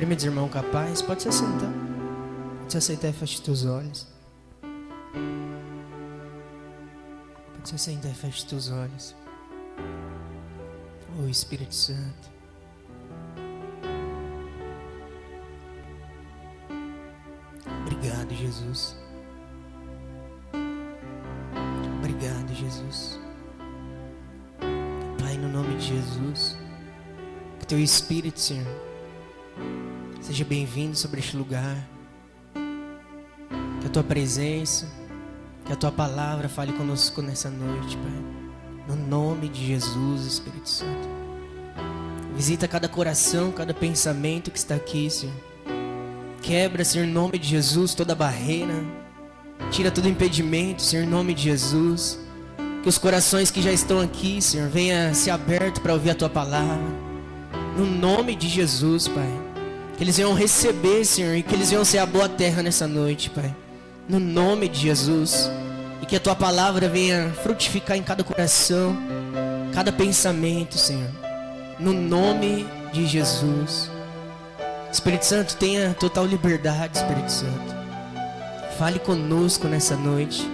Cumprimenta os irmãos capazes. Pode se assentar. Pode se assentar e feche teus olhos. Pode se assentar e feche teus olhos. Oh, Espírito Santo. Obrigado, Jesus. Obrigado, Jesus. Pai, no nome de Jesus, que teu Espírito, Senhor, seja bem-vindo sobre este lugar. Que a tua presença, que a tua palavra fale conosco nessa noite, Pai. No nome de Jesus, Espírito Santo. Visita cada coração, cada pensamento que está aqui, Senhor. Quebra, Senhor, em nome de Jesus, toda barreira. Tira todo impedimento, Senhor, em nome de Jesus. Que os corações que já estão aqui, Senhor, venham ser abertos para ouvir a tua palavra. No nome de Jesus, Pai. Que eles venham receber, Senhor, e que eles venham ser a boa terra nessa noite, Pai. No nome de Jesus. E que a tua palavra venha frutificar em cada coração, cada pensamento, Senhor. No nome de Jesus. Espírito Santo, tenha total liberdade, Espírito Santo. Fale conosco nessa noite.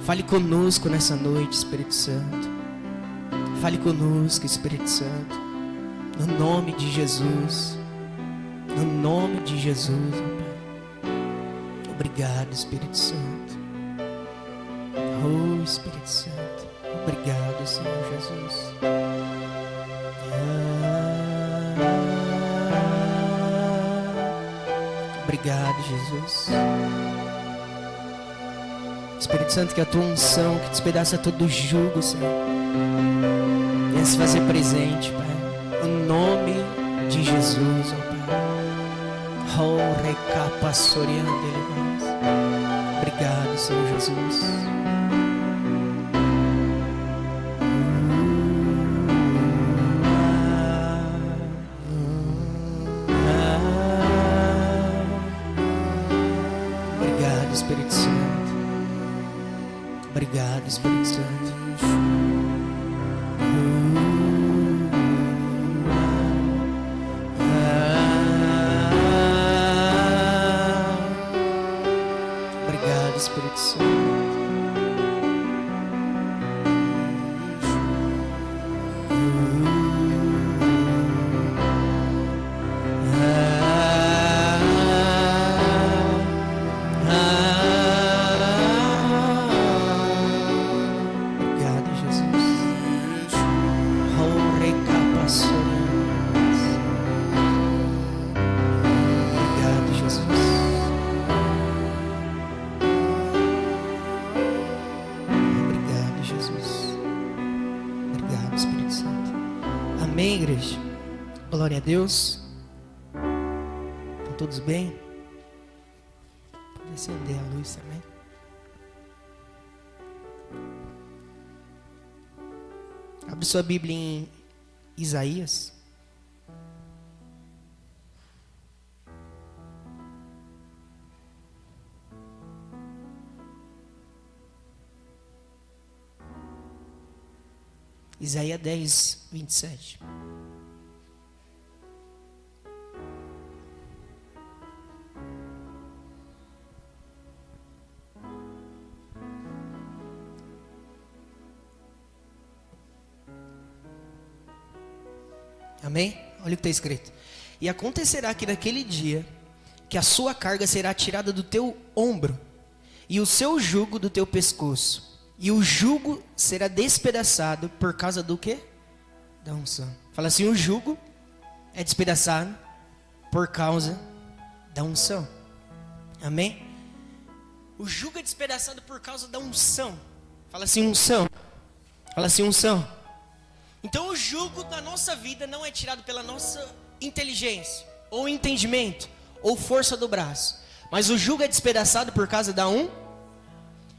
Fale conosco nessa noite, Espírito Santo. Fale conosco, Espírito Santo. No nome de Jesus. No nome de Jesus, Pai. Obrigado, Espírito Santo. Oh, Espírito Santo. Obrigado, Senhor Jesus. Obrigado, Jesus. Espírito Santo, que a tua unção, que despedaça todo o jugo, Senhor, venha se fazer presente, Pai. Em nome de Jesus, ó Pai. Oh, recapa soriando ele. Obrigado, Senhor Jesus. Obrigado, Espírito Santo. Obrigado, Espírito Santo. Obrigado, Espírito Santo. Amém, igreja? Glória a Deus. Estão todos bem? Pode acender a luz também. Abre sua Bíblia em Isaías. Isaías 10, 27. Amém? Olha o que está escrito. E acontecerá que naquele dia, que a sua carga será tirada do teu ombro, e o seu jugo do teu pescoço. E o jugo será despedaçado por causa do quê? Da unção. Fala assim, o jugo é despedaçado por causa da unção. Amém? O jugo é despedaçado por causa da unção. Fala assim, unção. Fala assim, unção. Então o jugo da nossa vida não é tirado pela nossa inteligência, ou entendimento, ou força do braço. Mas o jugo é despedaçado por causa da unção.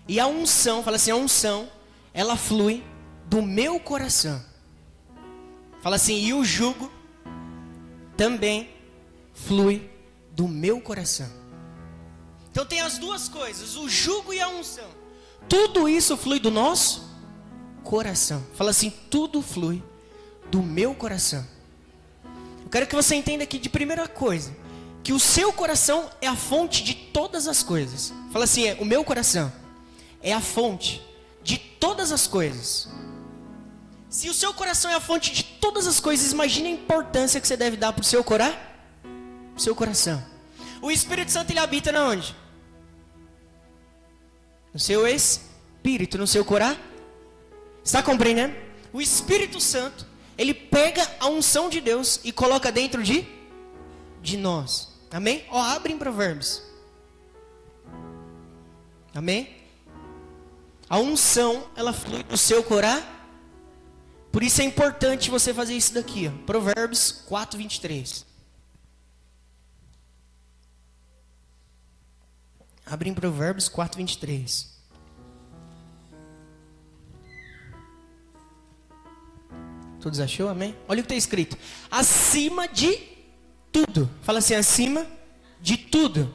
E a unção, fala assim, a unção, ela flui do meu coração. Fala assim, e o jugo também flui do meu coração. Então tem as duas coisas, o jugo e a unção. Tudo isso flui do nosso coração. Fala assim, tudo flui do meu coração. quero que você entenda aqui de primeira coisa, que o seu coração é a fonte de todas as coisas. Fala assim, o meu coração é a fonte de todas as coisas. Se o seu coração é a fonte de todas as coisas, imagine a importância que você deve dar para o seu coração. O Espírito Santo, ele habita na onde? No seu espírito, no seu coração. Está compreendendo? O Espírito Santo, ele pega a unção de Deus e coloca dentro de nós. Amém? Abre em Provérbios. Amém? A unção, ela flui do seu coração. Por isso é importante você fazer isso daqui, ó. Provérbios 4, 23. Abre em Provérbios 4, 23. Todos achou? Amém? Olha o que está escrito. Acima de tudo. Fala assim, acima de tudo.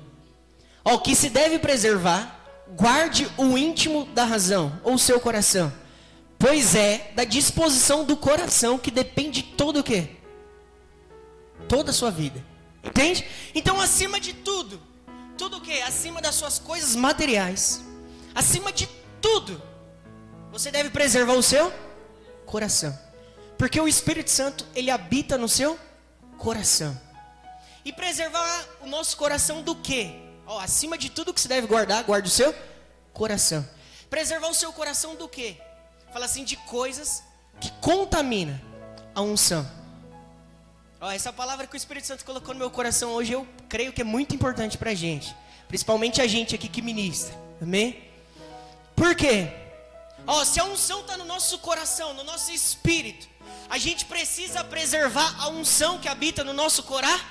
O que se deve preservar, guarde o íntimo da razão, ou o seu coração. Pois é da disposição do coração que depende todo o quê? Toda a sua vida. Entende? Então, acima de tudo. Tudo o quê? Acima das suas coisas materiais. Acima de tudo. Você deve preservar o seu coração. Porque o Espírito Santo, ele habita no seu coração. E preservar o nosso coração do quê? Acima de tudo que se deve guardar, guarde o seu coração. Preservar o seu coração do quê? Fala assim, de coisas que contaminam a unção. Essa palavra que o Espírito Santo colocou no meu coração hoje, eu creio que é muito importante pra gente. Principalmente a gente aqui que ministra. Amém? Por quê? Se a unção está no nosso coração, no nosso espírito, a gente precisa preservar a unção que habita no nosso coração.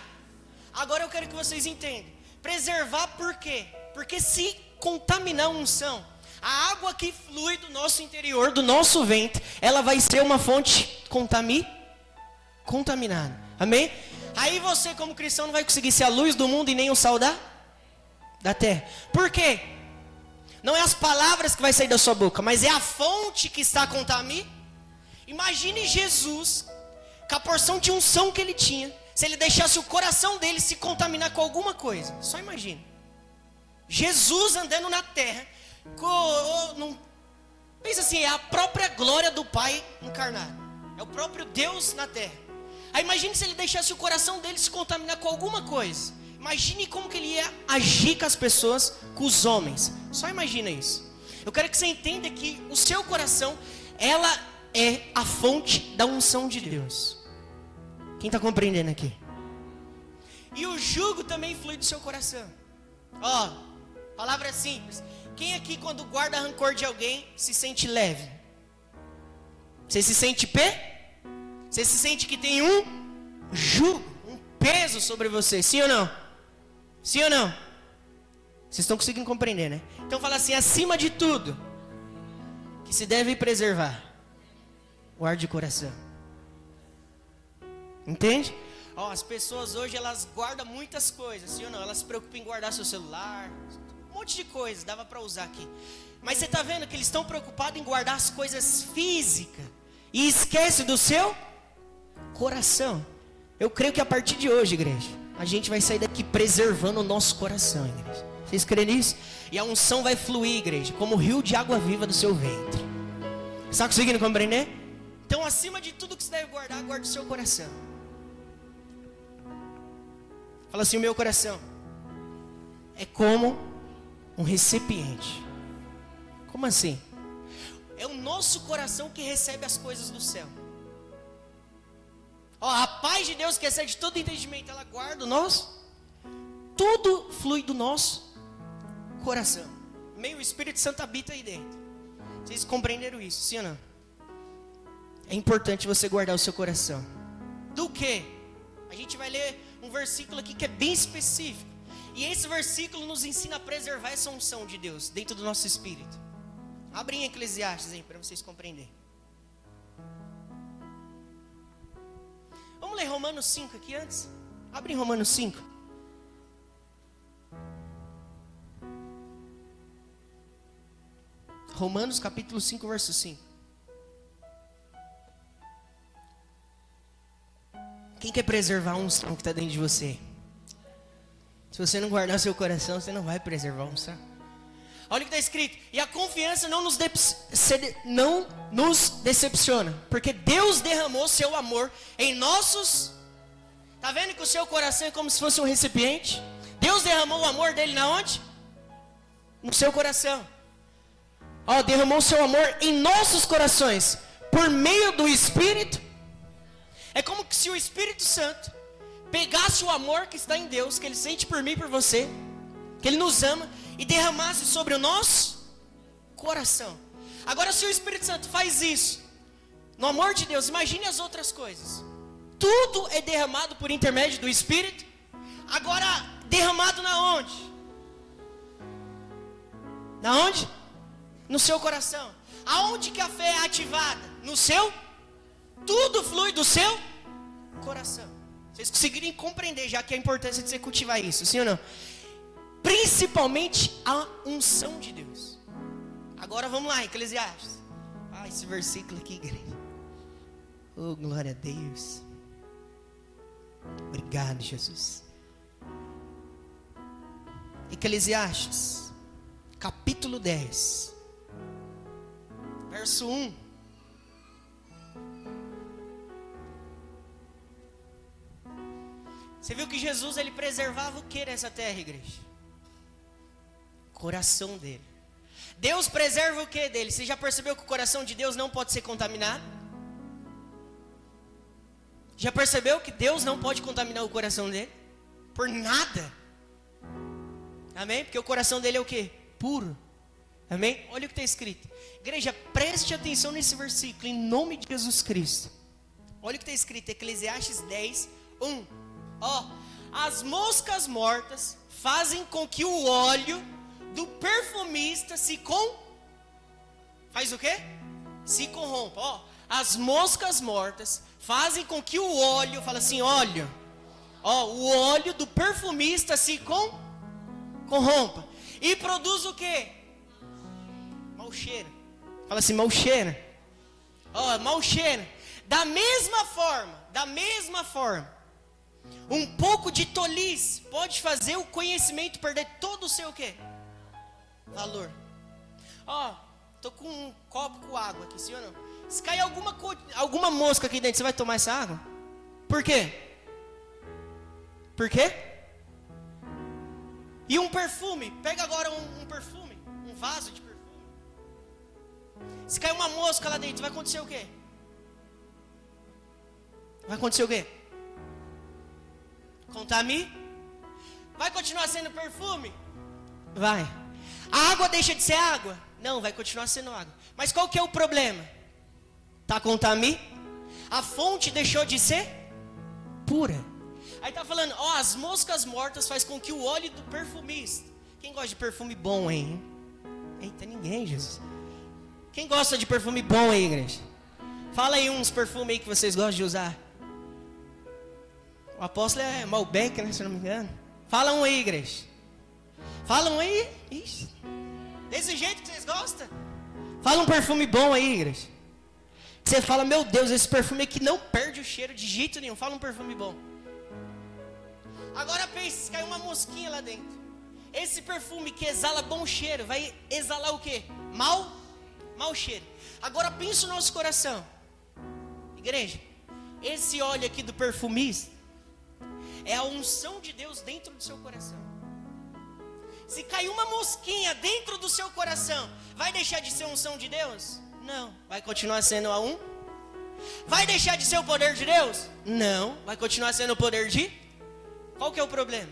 Agora eu quero que vocês entendam. Preservar por quê? Porque se contaminar a unção, a água que flui do nosso interior, do nosso ventre, ela vai ser uma fonte contaminada. Amém? Aí você, como cristão, não vai conseguir ser a luz do mundo e nem o sal da terra. Por quê? Não é as palavras que vai sair da sua boca, mas é a fonte que está contaminada. Imagine Jesus, com a porção de unção que ele tinha, se ele deixasse o coração dele se contaminar com alguma coisa. Só imagine. Jesus andando na terra, pensa assim, é a própria glória do Pai encarnado. É o próprio Deus na terra. Aí imagine se ele deixasse o coração dele se contaminar com alguma coisa. Imagine como que ele ia agir com as pessoas, com os homens. Só imagina isso. Eu quero que você entenda que o seu coração, ela é a fonte da unção de Deus. Quem está compreendendo aqui? E o jugo também flui do seu coração. Palavra simples. Quem aqui quando guarda rancor de alguém se sente leve? Você se sente Você se sente que tem um jugo, um peso sobre você, sim ou não? Sim ou não? Vocês estão conseguindo compreender, né? Então fala assim, acima de tudo que se deve preservar, guarde o coração. Entende? As pessoas hoje, elas guardam muitas coisas, sim ou não? Elas se preocupam em guardar seu celular, um monte de coisas, dava para usar aqui. Mas você está vendo que eles estão preocupados em guardar as coisas físicas e esquece do seu coração. Eu creio que a partir de hoje, igreja, a gente vai sair daqui preservando o nosso coração, igreja. Vocês creem nisso? E a unção vai fluir, igreja, como rio de água viva do seu ventre. Está conseguindo compreender? Então, acima de tudo que você deve guardar, guarde o seu coração. Fala assim, o meu coração é como um recipiente. Como assim? É o nosso coração que recebe as coisas do céu. A paz de Deus que excede todo entendimento, ela guarda o nosso. Tudo flui do nosso coração. O Espírito Santo habita aí dentro. Vocês compreenderam isso, sim ou não? É importante você guardar o seu coração. Do quê? A gente vai ler um versículo aqui que é bem específico. E esse versículo nos ensina a preservar essa unção de Deus dentro do nosso espírito. Abre em Eclesiastes aí para vocês compreenderem. Vamos ler Romanos 5 aqui antes? Abre em Romanos 5. Romanos capítulo 5, verso 5. Quem que é preservar a unção que está dentro de você? Se você não guardar seu coração, você não vai preservar a unção. Olha o que está escrito. E a confiança não nos decepciona. Porque Deus derramou seu amor em nossos... Está vendo que o seu coração é como se fosse um recipiente? Deus derramou o amor dele na onde? No seu coração. Ó, derramou o seu amor em nossos corações. Por meio do Espírito. É como se o Espírito Santo pegasse o amor que está em Deus, que Ele sente por mim e por você, que Ele nos ama, e derramasse sobre o nosso coração. Agora, se o Espírito Santo faz isso, no amor de Deus, imagine as outras coisas. Tudo é derramado por intermédio do Espírito. Agora, derramado na onde? Na onde? No seu coração. Aonde que a fé é ativada? No seu? Tudo flui do seu coração. Vocês conseguirem compreender já que a importância de você cultivar isso, sim ou não? Principalmente a unção de Deus. Agora vamos lá, Eclesiastes. Ah, esse versículo aqui, igreja. Oh, glória a Deus. Obrigado, Jesus. Eclesiastes, capítulo 10, verso 1. Você viu que Jesus, ele preservava o que nessa terra, igreja? O coração dele. Deus preserva o que dele? Você já percebeu que o coração de Deus não pode ser contaminado? Já percebeu que Deus não pode contaminar o coração dele? Por nada. Amém? Porque o coração dele é o que? Puro. Amém? Olha o que está escrito. Igreja, preste atenção nesse versículo, em nome de Jesus Cristo. Olha o que está escrito, Eclesiastes 10, 1. Ó, as moscas mortas fazem com que o óleo do perfumista faz o quê? Se corrompa. Ó, as moscas mortas fazem com que o óleo, fala assim, óleo. Ó, o óleo do perfumista se corrompa. E produz o quê? Mau cheiro. Fala assim, mau cheiro. Ó, mau cheiro. Da mesma forma, um pouco de tolice pode fazer o conhecimento perder todo o seu quê? Valor. Ó, tô com um copo com água aqui, sim ou não? Se cair alguma mosca aqui dentro, você vai tomar essa água? Por quê? Por quê? E um perfume, pega agora um perfume, um vaso de perfume. Se cair uma mosca lá dentro, vai acontecer o quê? Vai acontecer o quê? Contamina? Vai continuar sendo perfume? Vai. A água deixa de ser água? Não, vai continuar sendo água. Mas qual que é o problema? Tá contaminado? A fonte deixou de ser pura. Aí tá falando, ó, as moscas mortas faz com que o óleo do perfumista. Quem gosta de perfume bom, hein? Eita, ninguém, Jesus. Quem gosta de perfume bom aí, igreja? Fala aí uns perfumes aí que vocês gostam de usar. O apóstolo é Malbec, né, se eu não me engano. Fala um aí, igreja. Fala um aí. Ixi. Desse jeito que vocês gostam. Fala um perfume bom aí, igreja. Você fala, meu Deus, esse perfume aqui não perde o cheiro de jeito nenhum. Fala um perfume bom. Agora pense, se cai uma mosquinha lá dentro. Esse perfume que exala bom cheiro, vai exalar o quê? Mau cheiro. Agora pense no nosso coração. Igreja, esse óleo aqui do perfumista é a unção de Deus dentro do seu coração. Se cair uma mosquinha dentro do seu coração, vai deixar de ser a unção de Deus? Não. Vai continuar sendo a um? Vai deixar de ser o poder de Deus? Não. Vai continuar sendo o poder de? Qual que é o problema?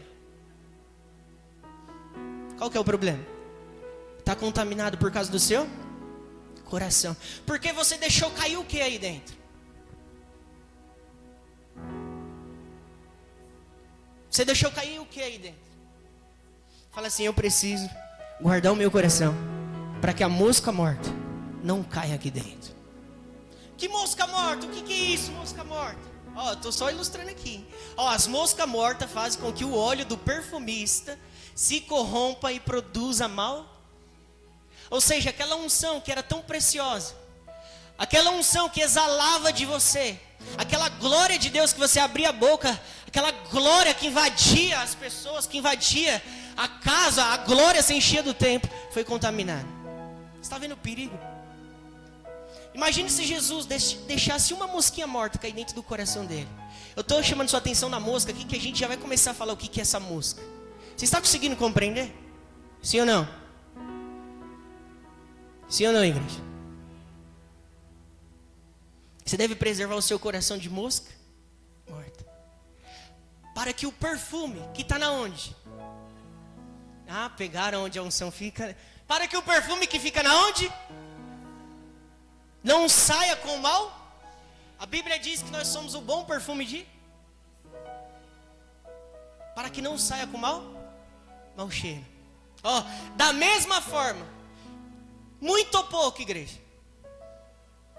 Qual que é o problema? Está contaminado por causa do seu coração. Porque você deixou cair o que aí dentro? Você deixou cair o que aí dentro? Fala assim, eu preciso guardar o meu coração para que a mosca morta não caia aqui dentro. Que mosca morta? O que é isso, mosca morta? Ó, eu tô só ilustrando aqui. Ó, as moscas mortas fazem com que o óleo do perfumista se corrompa e produza mal. Ou seja, aquela unção que era tão preciosa, aquela unção que exalava de você, aquela glória de Deus que você abria a boca, aquela glória que invadia as pessoas, que invadia a casa, a glória se enchia do templo, foi contaminada. Você está vendo o perigo? Imagine se Jesus deixasse uma mosquinha morta cair dentro do coração dele. Eu estou chamando sua atenção na mosca aqui, que a gente já vai começar a falar o que é essa mosca. Você está conseguindo compreender? Sim ou não? Sim ou não, igreja? Você deve preservar o seu coração de mosca morta, para que o perfume que está na onde? Pegaram onde a unção fica. Para que o perfume que fica na onde? Não saia com o mal. A Bíblia diz que nós somos o bom perfume de... Para que não saia com mal cheiro. Da mesma forma, muito ou pouco, igreja?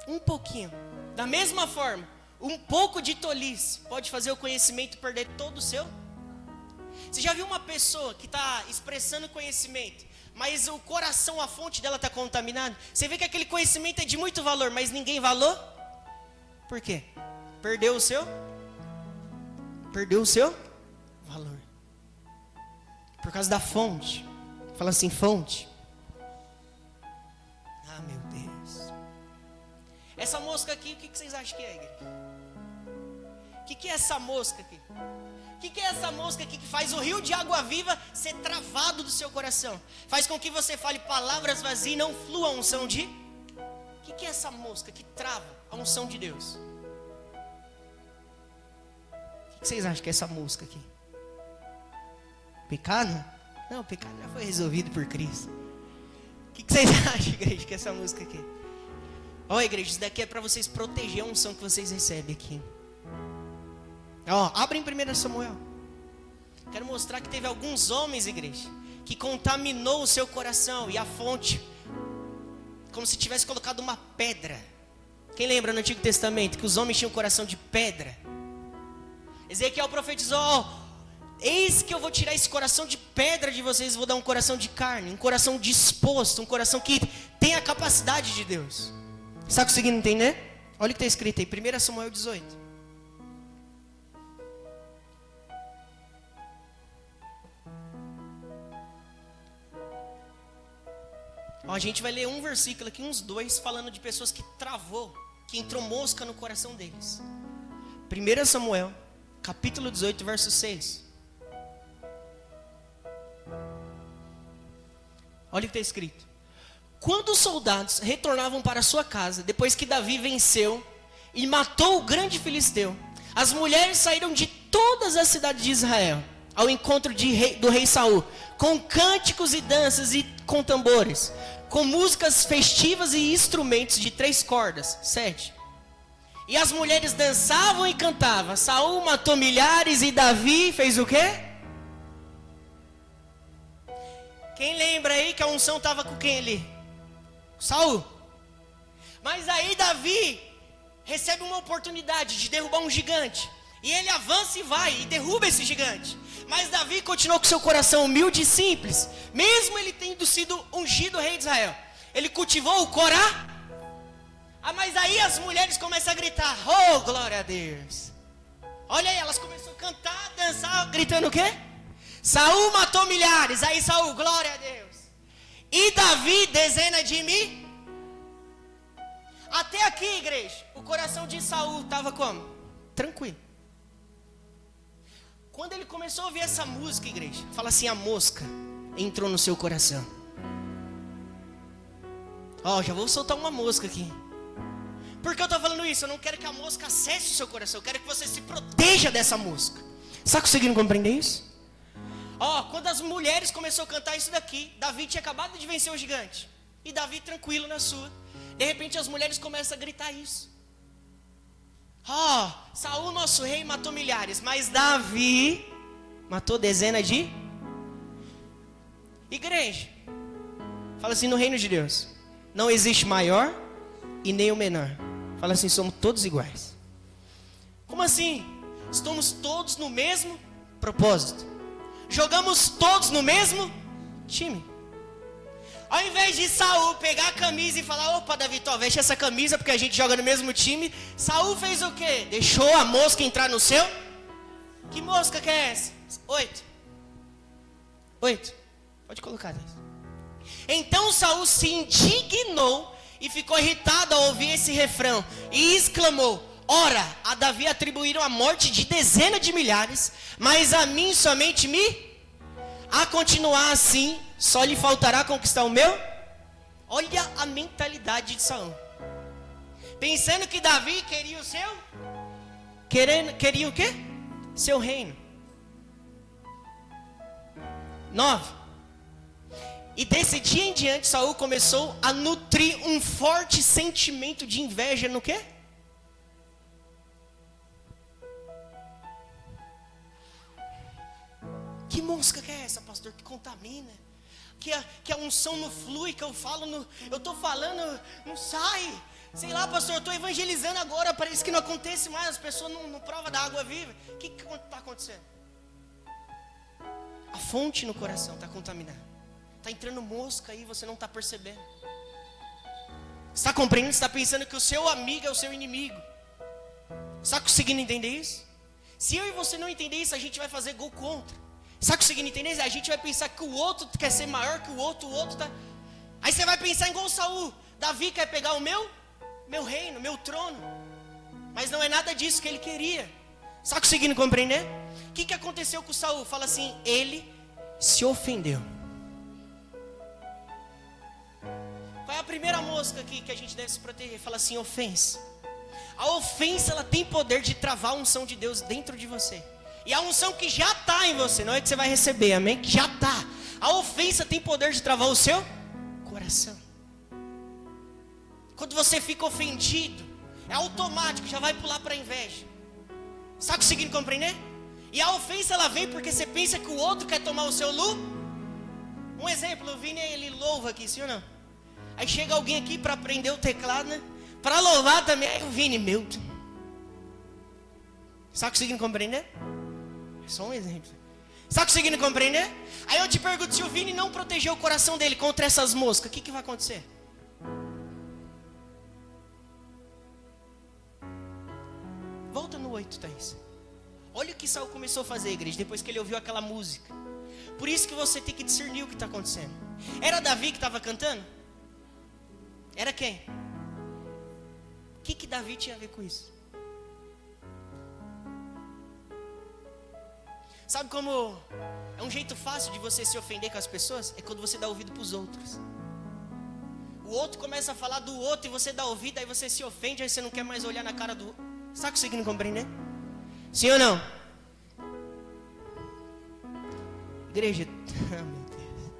Um pouquinho. Da mesma forma, um pouco de tolice pode fazer o conhecimento perder todo o seu. Você já viu uma pessoa que está expressando conhecimento, mas o coração, a fonte dela está contaminada? Você vê que aquele conhecimento é de muito valor, mas ninguém valor? Por quê? Perdeu o seu valor. Por causa da fonte. Fala assim, fonte. Meu Deus. Essa mosca aqui, o que vocês acham que é, igreja? O que é essa mosca aqui? O que é essa mosca aqui que faz o rio de água viva ser travado do seu coração? Faz com que você fale palavras vazias e não flua a unção de... O que é essa mosca que trava a unção de Deus? O que vocês acham que é essa mosca aqui? Pecado? Não, o pecado já foi resolvido por Cristo. O que vocês acham, igreja, que é essa música aqui? Igreja, isso daqui é para vocês proteger a unção que vocês recebem aqui. Abre em 1 Samuel. Quero mostrar que teve alguns homens, igreja, que contaminou o seu coração e a fonte, como se tivesse colocado uma pedra. Quem lembra no Antigo Testamento que os homens tinham um coração de pedra? Ezequiel profetizou: eis que eu vou tirar esse coração de pedra de vocês e vou dar um coração de carne, um coração disposto, um coração que tem a capacidade de Deus. Está conseguindo entender? Olha o que está escrito aí, 1 Samuel 18. A gente vai ler um versículo aqui, uns dois, falando de pessoas que travou, que entrou mosca no coração deles. 1 Samuel, capítulo 18, verso 6. Olha o que está escrito. Quando os soldados retornavam para sua casa, depois que Davi venceu e matou o grande filisteu, as mulheres saíram de todas as cidades de Israel ao encontro do rei Saul, com cânticos e danças e com tambores, com músicas festivas e instrumentos de 3 cordas, 7. E as mulheres dançavam e cantavam. Saul matou milhares e Davi fez o quê? Quem lembra aí que a unção estava com quem ali? Saul. Mas aí Davi recebe uma oportunidade de derrubar um gigante. E ele avança e vai e derruba esse gigante. Mas Davi continuou com seu coração humilde e simples. Mesmo ele tendo sido ungido rei de Israel. Ele cultivou o Corá. Mas aí as mulheres começam a gritar: oh, glória a Deus. Olha aí, elas começaram a cantar, dançar, gritando o quê? Saul matou milhares. Aí Saul, glória a Deus. E Davi, dezena de mim. Até aqui, igreja, o coração de Saul estava como? Tranquilo. Quando ele começou a ouvir essa música, igreja, fala assim, a mosca entrou no seu coração. Já vou soltar uma mosca aqui. Por que eu estou falando isso? Eu não quero que a mosca acesse o seu coração. Eu quero que você se proteja dessa mosca. Está conseguindo compreender isso? Quando as mulheres começaram a cantar isso daqui, Davi tinha acabado de vencer o gigante. E Davi tranquilo na sua. De repente as mulheres começam a gritar isso. Saul, nosso rei, matou milhares, mas Davi matou dezenas de... Igreja, fala assim, no reino de Deus não existe maior e nem o menor. Fala assim, somos todos iguais. Como assim? Estamos todos no mesmo propósito. Jogamos todos no mesmo time. Ao invés de Saul pegar a camisa e falar, opa, Davi, veste essa camisa porque a gente joga no mesmo time, Saul fez o quê? Deixou a mosca entrar no seu? Que mosca que é essa? 8. Pode colocar isso. Então Saul se indignou e ficou irritado ao ouvir esse refrão e exclamou: ora, a Davi atribuíram a morte de dezenas de milhares, mas a mim somente a continuar assim, só lhe faltará conquistar o meu? Olha a mentalidade de Saul. Pensando que Davi queria o seu? Queria o quê? Seu reino. 9. E desse dia em diante, Saul começou a nutrir um forte sentimento de inveja no quê? Que mosca que é essa, pastor, que contamina? Que a unção não flui, que eu estou falando, não sai. Sei lá, pastor, eu estou evangelizando agora, parece que não acontece mais, as pessoas não provam da água viva. O que está acontecendo? A fonte no coração está contaminada. Está entrando mosca aí, você não está percebendo. Está compreendendo? Você está pensando que o seu amigo é o seu inimigo. Está conseguindo entender isso? Se eu e você não entender isso, a gente vai fazer gol contra. Está conseguindo entender isso? A gente vai pensar que o outro quer ser maior que o outro tá... Aí você vai pensar igual Saul. Davi quer pegar o meu reino, meu trono. Mas não é nada disso que ele queria. Está conseguindo compreender? O que aconteceu com Saul? Fala assim, ele se ofendeu. Qual é a primeira mosca aqui que a gente deve se proteger? Fala assim, ofensa. A ofensa, ela tem poder de travar a unção de Deus dentro de você. E a unção que já está em você, não é que você vai receber, amém? Que já está. A ofensa tem poder de travar o seu coração. Quando você fica ofendido, é automático, já vai pular para a inveja. Está conseguindo compreender? E a ofensa, ela vem porque você pensa que o outro quer tomar o seu lugar. Um exemplo, o Vini, ele louva aqui, sim ou não? Aí chega alguém aqui para aprender o teclado, né? Para louvar também, aí o Vini, meu Deus. Está conseguindo compreender? É só um exemplo. Está conseguindo compreender? Aí eu te pergunto, se o Vini não proteger o coração dele contra essas moscas, o que vai acontecer? Volta no 8, Thaís. Olha o que Saul começou a fazer, igreja, depois que ele ouviu aquela música. Por isso que você tem que discernir o que está acontecendo. Era Davi que estava cantando? Era quem? O que Davi tinha a ver com isso? Sabe como é um jeito fácil de você se ofender com as pessoas? É quando você dá ouvido para os outros. O outro começa a falar do outro e você dá ouvido, aí você se ofende, aí você não quer mais olhar na cara do outro. Está conseguindo compreender? Sim ou não? Igreja, oh meu Deus.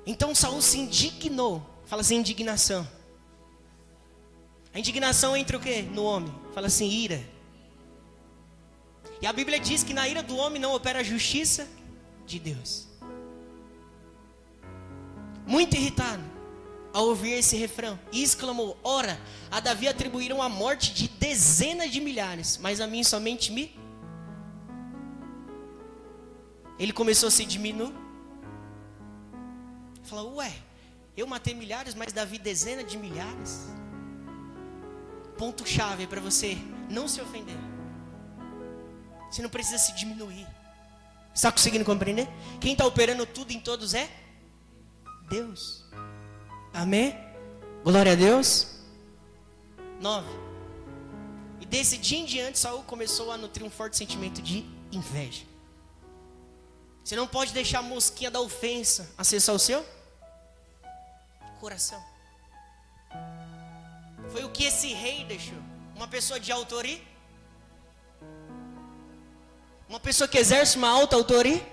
Então Saul se indignou. Fala assim, indignação. A indignação entra o quê? No homem. Fala assim, ira. E a Bíblia diz que na ira do homem não opera a justiça de Deus. Muito irritado ao ouvir esse refrão, e exclamou: ora, a Davi atribuíram a morte de dezenas de milhares, mas a mim somente Ele começou a se diminuir. Falou, ué, eu matei milhares, mas Davi dezenas de milhares. Ponto chave para você não se ofender. Você não precisa se diminuir. Está conseguindo compreender? Quem está operando tudo em todos é Deus. Amém? Glória a Deus. 9. E desse dia em diante, Saul começou a nutrir um forte sentimento de inveja. Você não pode deixar a mosquinha da ofensa acessar o seu coração. Foi o que esse rei deixou. Uma pessoa de autoridade. Uma pessoa que exerce uma alta autoridade.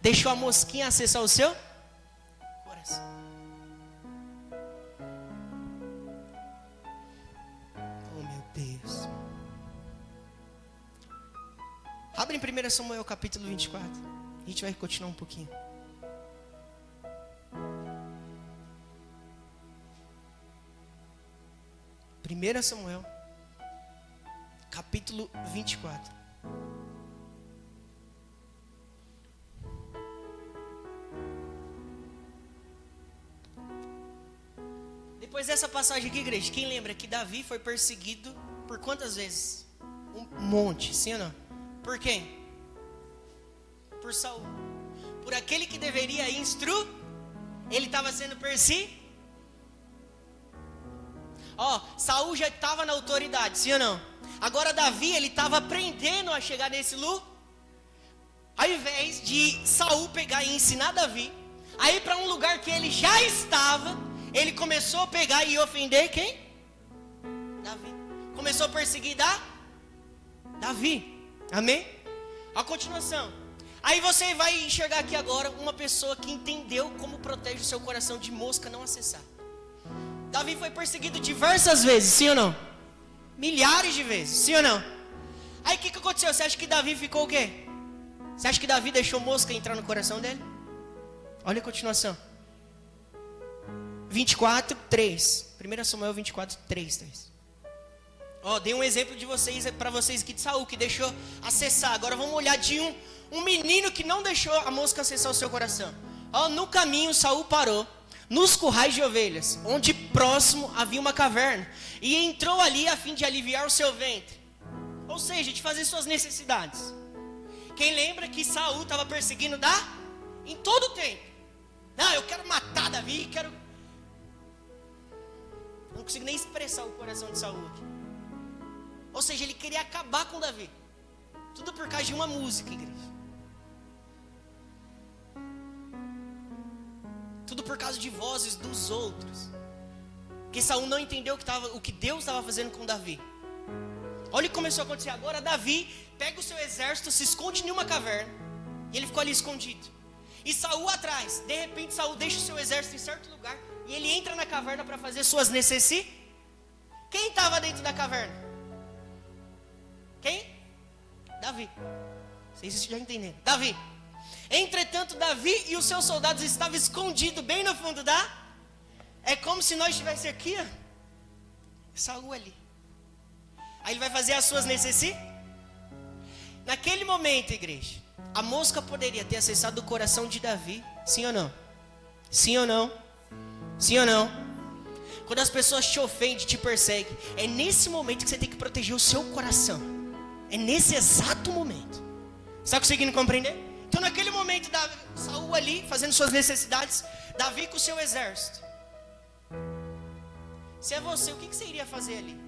Deixou a mosquinha acessar o seu coração. Oh meu Deus. Abre em 1 Samuel capítulo 24. A gente vai continuar um pouquinho. Primeira Samuel capítulo 24. Depois dessa passagem aqui, igreja, quem lembra que Davi foi perseguido por quantas vezes? Um monte, sim ou não? Por quem? Por Saul. Por aquele que deveria ele estava sendo perseguido. Saul já estava na autoridade, sim ou não? Agora Davi, ele estava aprendendo a chegar nesse lugar. Ao invés de Saul pegar e ensinar Davi a ir para um lugar que ele já estava, ele começou a pegar e ofender quem? Davi. Começou a perseguir Davi. Amém? A continuação. Aí você vai enxergar aqui agora uma pessoa que entendeu como protege o seu coração de mosca não acessar. Davi foi perseguido diversas vezes, sim ou não? Milhares de vezes, sim ou não? Aí o que aconteceu? Você acha que Davi ficou o quê? Você acha que Davi deixou mosca entrar no coração dele? Olha a continuação. 24, 3. 1 Samuel 24, 3. Dei um exemplo de vocês, para vocês aqui de Saul, que deixou acessar. Agora vamos olhar de um menino que não deixou a mosca acessar o seu coração. No caminho Saul parou nos currais de ovelhas, onde próximo havia uma caverna, e entrou ali a fim de aliviar o seu ventre, ou seja, de fazer suas necessidades. Quem lembra que Saul estava perseguindo em todo o tempo? Não, eu quero matar Davi, não consigo nem expressar o coração de Saul aqui. Ou seja, ele queria acabar com Davi. Tudo por causa de uma música, igreja. Tudo por causa de vozes dos outros. Porque Saul não entendeu o que Deus estava fazendo com Davi. Olha o que começou a acontecer. Agora Davi pega o seu exército, se esconde em uma caverna. E ele ficou ali escondido. E Saul atrás. De repente Saul deixa o seu exército em certo lugar. E ele entra na caverna para fazer suas necessidades. Quem estava dentro da caverna? Quem? Davi. Vocês já entenderam. Davi. Entretanto, Davi e os seus soldados estavam escondidos bem no fundo É como se nós estivéssemos aqui, Saul ali. Aí ele vai fazer as suas necessidades. Naquele momento, igreja, a mosca poderia ter acessado o coração de Davi. Sim ou não? Sim ou não? Sim ou não? Quando as pessoas te ofendem, te perseguem, é nesse momento que você tem que proteger o seu coração. É nesse exato momento. Está conseguindo compreender? Então naquele momento, Saul ali, fazendo suas necessidades, Davi com o seu exército. Se é você, o que você iria fazer ali?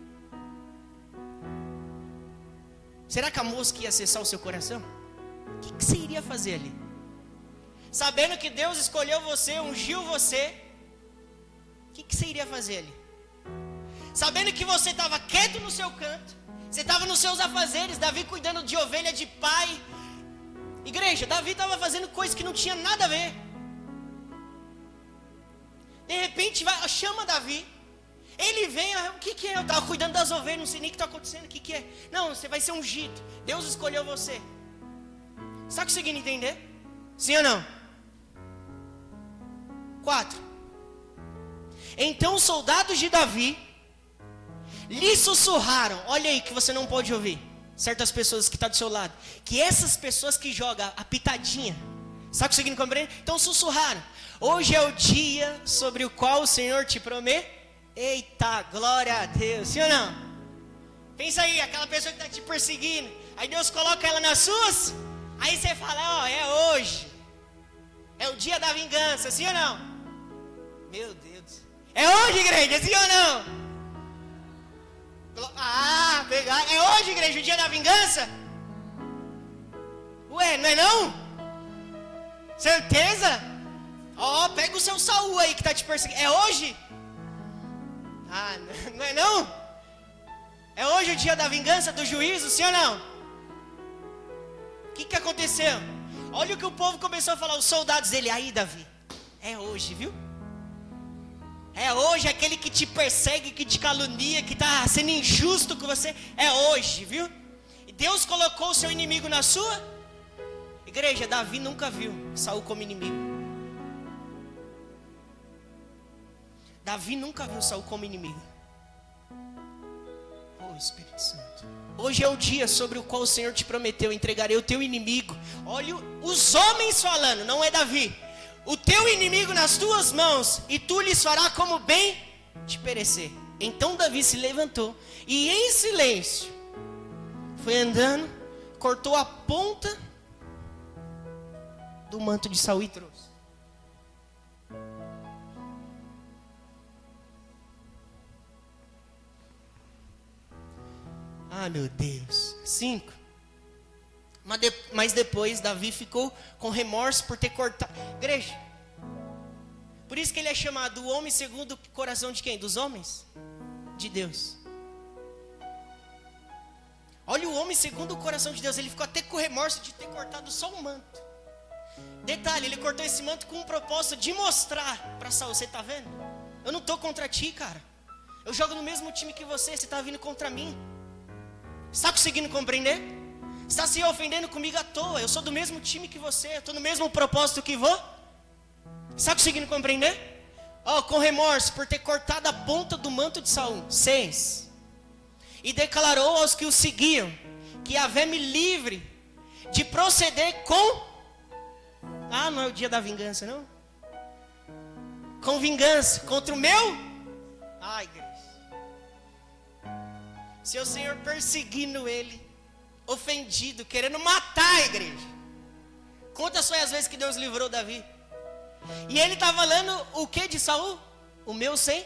Será que a mosca ia acessar o seu coração? O que você iria fazer ali? Sabendo que Deus escolheu você, ungiu você, o que você iria fazer ali? Sabendo que você estava quieto no seu canto, você estava nos seus afazeres, Davi cuidando de ovelha de pai. Igreja, Davi estava fazendo coisas que não tinha nada a ver. De repente chama Davi. Ele vem, o que é? Eu estava cuidando das ovelhas, não sei nem o que está acontecendo, o que é? Não, você vai ser ungido. Deus escolheu você. Você está conseguindo entender? Sim ou não? 4. Então os soldados de Davi lhe sussurraram. Olha aí que você não pode ouvir. Certas pessoas que estão do seu lado. Que essas pessoas que jogam a pitadinha. Está conseguindo compreender? Então sussurraram. Hoje é o dia sobre o qual o Senhor te promete. Eita, glória a Deus. Sim ou não? Pensa aí, aquela pessoa que está te perseguindo. Aí Deus coloca ela nas suas. Aí você fala, é hoje. É o dia da vingança, sim ou não? Meu Deus. É hoje, igreja, sim ou não? Pegar. É hoje, igreja, o dia da vingança? Ué, não é não? Certeza? Pega o seu Saul aí que está te perseguindo. É hoje? Não é não? É hoje o dia da vingança, do juízo, sim ou não? O que aconteceu? Olha o que o povo começou a falar, os soldados dele. Aí, Davi, é hoje, viu? É hoje, aquele que te persegue, que te calunia, que está sendo injusto com você. É hoje, viu? E Deus colocou o seu inimigo na sua. Igreja, Davi nunca viu Saul como inimigo. Davi nunca viu Saul como inimigo. Espírito Santo. Hoje é o dia sobre o qual o Senhor te prometeu. Entregarei o teu inimigo. Olha os homens falando, não é Davi. O teu inimigo nas tuas mãos, e tu lhes farás como bem de perecer. Então Davi se levantou e em silêncio foi andando, cortou a ponta do manto de Saul e trouxe. Ah, meu Deus. 5. Mas depois Davi ficou com remorso por ter cortado. Igreja, por isso que ele é chamado o homem segundo o coração de quem? Dos homens? De Deus. Olha o homem segundo o coração de Deus. Ele ficou até com remorso de ter cortado só um manto. Detalhe, ele cortou esse manto com um propósito de mostrar para Saul. Você está vendo? Eu não estou contra ti, cara. Eu jogo no mesmo time que você. Você está vindo contra mim. Está conseguindo compreender? Está se ofendendo comigo à toa. Eu sou do mesmo time que você. Eu estou no mesmo propósito que vou. Está conseguindo compreender? Com remorso por ter cortado a ponta do manto de Saul. 6. E declarou aos que o seguiam que Yahvé me livre de proceder com... não é o dia da vingança, não? Com vingança contra o meu... igreja. Se o Senhor perseguindo ele, ofendido, querendo matar a igreja. Quantas foi as vezes que Deus livrou Davi? E ele está falando o que de Saul? O meu sem?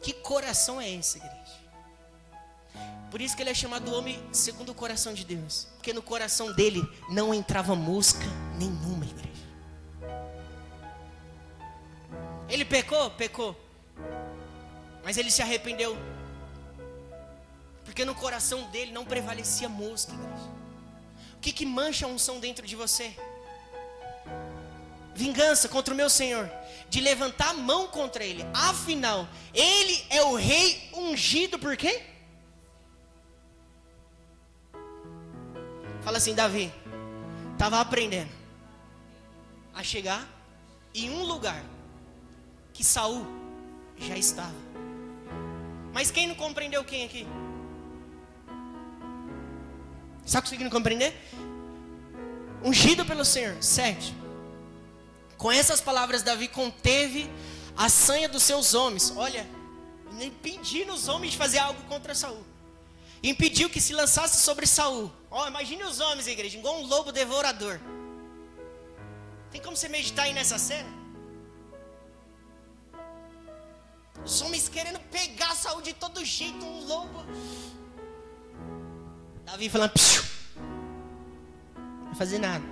Que coração é esse, igreja? Por isso que ele é chamado homem segundo o coração de Deus. Porque no coração dele não entrava mosca nenhuma, igreja. Ele pecou? Pecou. Mas ele se arrependeu. Porque no coração dele não prevalecia mosca, igreja. O que mancha a unção dentro de você? Vingança contra o meu Senhor. De levantar a mão contra ele. Afinal, ele é o rei ungido por quem? Fala assim, Davi. Estava aprendendo a chegar em um lugar que Saul já estava. Mas quem não compreendeu quem aqui? Está conseguindo compreender? Ungido pelo Senhor. 7. Com essas palavras Davi conteve a sanha dos seus homens. Olha, impedindo os homens de fazer algo contra Saul. Impediu que se lançasse sobre Saul. Imagine os homens, igreja, igual um lobo devorador. Tem como você meditar aí nessa cena? Os homens querendo pegar Saul de todo jeito, um lobo. Davi falando, não vai fazer nada.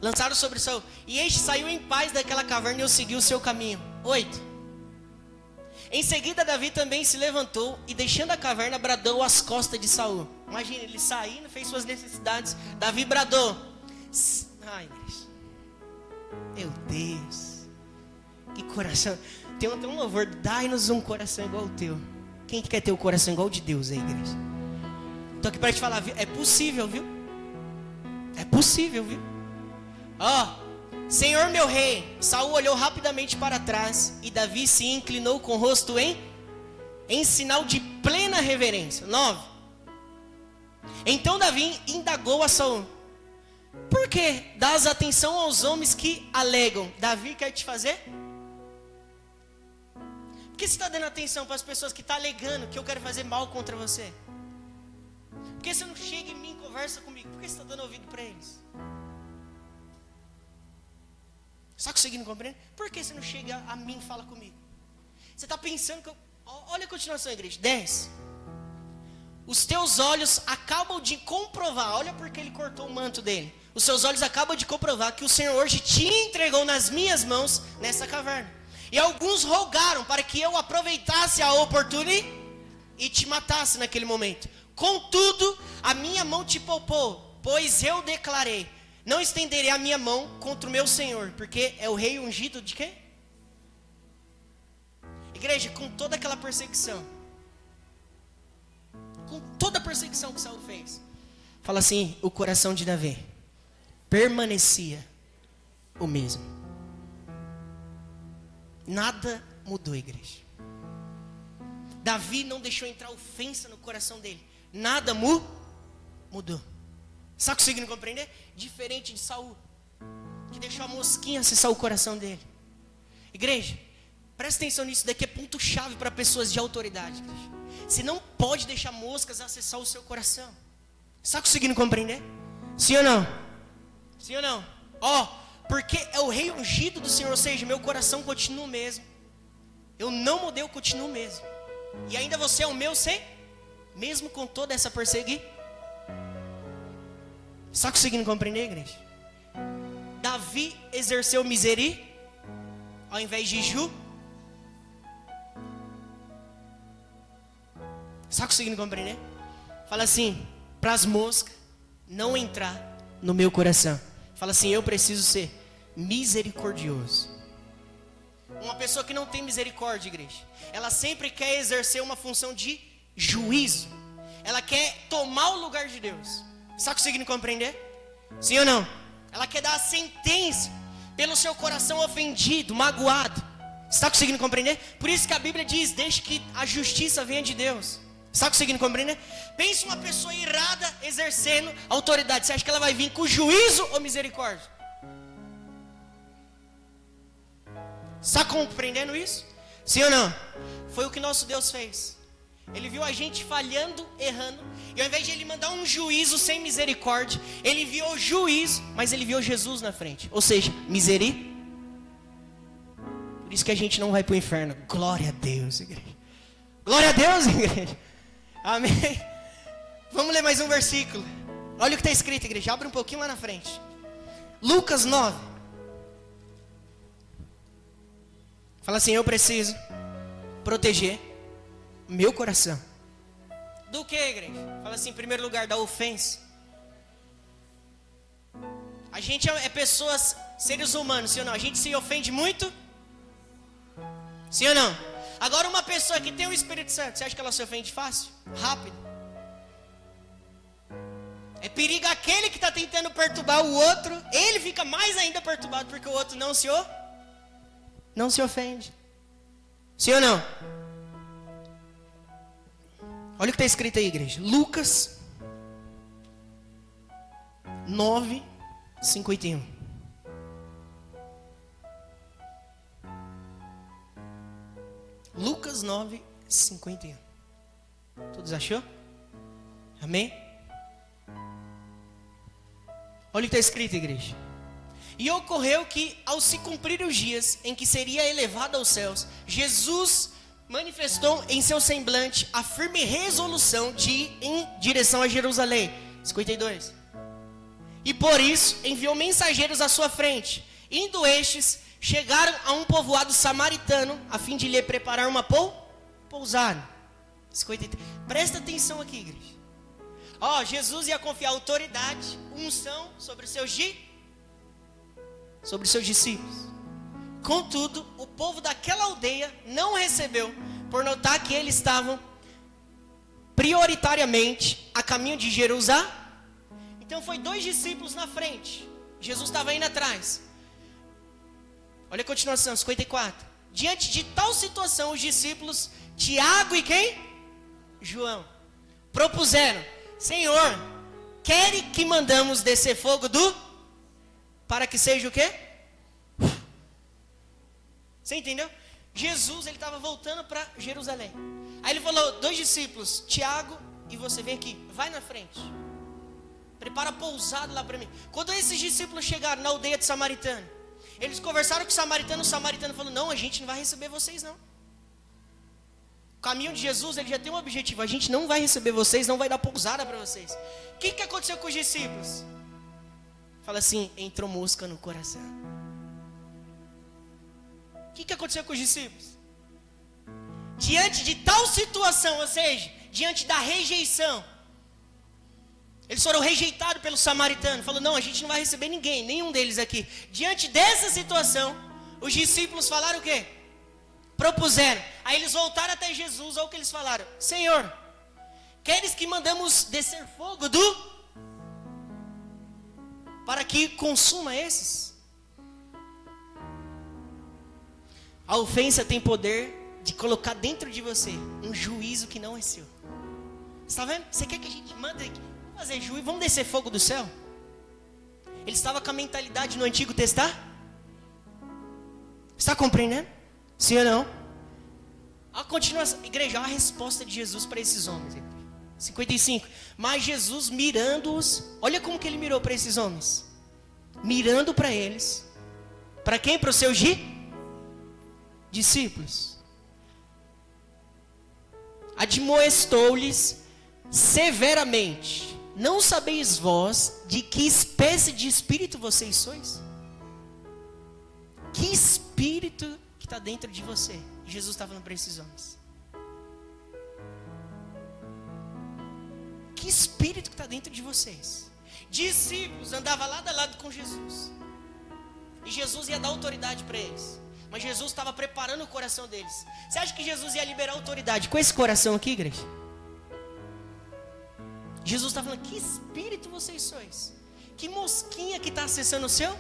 Lançaram sobre Saul. E este saiu em paz daquela caverna e o seguiu o seu caminho. 8. Em seguida Davi também se levantou e deixando a caverna bradou às costas de Saul. Imagina, ele saindo, fez suas necessidades. Davi bradou. Meu Deus. Que coração. Tem um louvor, dai-nos um coração igual ao teu. Quem que quer ter o coração igual ao de Deus aí, igreja? Estou aqui para te falar, é possível, viu? É possível, viu? Senhor meu rei. Saul olhou rapidamente para trás e Davi se inclinou com o rosto em sinal de plena reverência. 9. Então Davi indagou a Saul: por que dás atenção aos homens que alegam? Davi quer te fazer? Por que você está dando atenção para as pessoas que estão alegando que eu quero fazer mal contra você? Por que você não chega em mim e conversa comigo? Por que você está dando ouvido para eles? Está conseguindo compreender? Por que você não chega a mim e fala comigo? Você está pensando que eu... Olha a continuação, igreja. 10. Os teus olhos acabam de comprovar. Olha porque ele cortou o manto dele. Os seus olhos acabam de comprovar que o Senhor hoje te entregou nas minhas mãos nessa caverna. E alguns rogaram para que eu aproveitasse a oportunidade e te matasse naquele momento. Contudo, a minha mão te poupou, pois eu declarei: não estenderei a minha mão contra o meu Senhor, porque é o rei ungido de quê? Igreja, com toda aquela perseguição, com toda a perseguição que Saul fez, fala assim, o coração de Davi permanecia o mesmo. Nada mudou, igreja. Davi não deixou entrar ofensa no coração dele. Nada mudou. Está conseguindo compreender? Diferente de Saul, que deixou a mosquinha acessar o coração dele. Igreja, Presta atenção nisso, daqui é ponto-chave para pessoas de autoridade, igreja. Você não pode deixar moscas acessar o seu coração. Está conseguindo compreender? Sim ou não? Sim ou não? Porque é o rei ungido do Senhor, ou seja, meu coração continua o mesmo. Eu não mudei, eu continuo o mesmo. E ainda você é o meu, mesmo com toda essa perseguição. Está conseguindo compreender, igreja? Davi exerceu misericórdia ao invés de juízo. Está conseguindo compreender? Fala assim, para as moscas não entrar no meu coração. Fala assim, eu preciso ser misericordioso. Uma pessoa que não tem misericórdia, igreja, ela sempre quer exercer uma função de juízo. Ela quer tomar o lugar de Deus. Está conseguindo compreender? Sim ou não? Ela quer dar a sentença pelo seu coração ofendido, magoado. Está conseguindo compreender? Por isso que a Bíblia diz, deixe que a justiça venha de Deus. Está conseguindo compreender? Pense uma pessoa irada exercendo autoridade. Você acha que ela vai vir com juízo ou misericórdia? Está compreendendo isso? Sim ou não? Foi o que nosso Deus fez. Ele viu a gente falhando, errando, e ao invés de ele mandar um juízo sem misericórdia, ele enviou juízo, mas ele enviou Jesus na frente. Ou seja, misericórdia. Por isso que a gente não vai para o inferno. Glória a Deus, igreja. Glória a Deus, igreja. Amém. Vamos ler mais um versículo. Olha o que está escrito, igreja. Abre um pouquinho lá na frente. Lucas 9. Fala assim, eu preciso proteger meu coração. Do que, igreja? Fala assim, em primeiro lugar, da ofensa. A gente é pessoas, seres humanos, sim ou não? A gente se ofende muito? Sim ou não? Agora uma pessoa que tem o Espírito Santo, você acha que ela se ofende fácil? Rápido? É perigo aquele que está tentando perturbar o outro, ele fica mais ainda perturbado porque o outro não se ofende. Sim ou não? Olha o que está escrito aí, igreja. Lucas 9, 51. Lucas 9, 51. Todos achou? Amém? Olha o que está escrito, igreja. E ocorreu que, ao se cumprir os dias em que seria elevado aos céus, Jesus manifestou em seu semblante a firme resolução de ir em direção a Jerusalém. 52. E por isso enviou mensageiros à sua frente. Indo estes, chegaram a um povoado samaritano, a fim de lhe preparar uma pousada. 53. Presta atenção aqui, igreja. Jesus ia confiar autoridade, unção sobre os seus discípulos. Contudo, o povo daquela aldeia não recebeu, por notar que eles estavam prioritariamente a caminho de Jerusalém. Então foi 2 discípulos na frente, Jesus estava indo atrás. Olha a continuação, 54. Diante de tal situação, os discípulos Tiago e quem? João propuseram: Senhor, quer que mandamos descer fogo para que seja o quê? Você entendeu? Jesus, ele estava voltando para Jerusalém. Aí ele falou, 2 discípulos, Tiago e você, vem aqui, vai na frente. Prepara pousado lá para mim. Quando esses discípulos chegaram na aldeia de Samaritano, eles conversaram com o samaritano falou, não, a gente não vai receber vocês não. O caminho de Jesus, ele já tem um objetivo, a gente não vai receber vocês, não vai dar pousada para vocês. O que aconteceu com os discípulos? Fala assim, entrou mosca no coração. O que aconteceu com os discípulos? Diante de tal situação, ou seja, diante da rejeição, eles foram rejeitados pelo samaritano. Falou, não, a gente não vai receber ninguém, nenhum deles aqui. Diante dessa situação, os discípulos falaram o quê? Propuseram. Aí eles voltaram até Jesus, olha o que eles falaram. Senhor, queres que mandamos descer fogo para que consuma esses? A ofensa tem poder de colocar dentro de você um juízo que não é seu. Você está vendo? Você quer que a gente mande aqui? Vamos fazer juízo, vamos descer fogo do céu? Ele estava com a mentalidade no Antigo Testamento. Está compreendendo? Sim ou não? A continuação, igreja, a resposta de Jesus para esses homens. 55. Mas Jesus mirando-os, olha como que ele mirou para esses homens. Mirando para eles. Para quem? Para os seus discípulos. Admoestou-lhes severamente: não sabeis vós de que espécie de espírito vocês sois? Que espírito que está dentro de você? Jesus está falando para esses homens. Que espírito que está dentro de vocês? Discípulos andavam lado a lado com Jesus. E Jesus ia dar autoridade para eles. Mas Jesus estava preparando o coração deles. Você acha que Jesus ia liberar autoridade com esse coração aqui, igreja? Jesus está falando: que espírito vocês sois? Que mosquinha que está acessando o seu?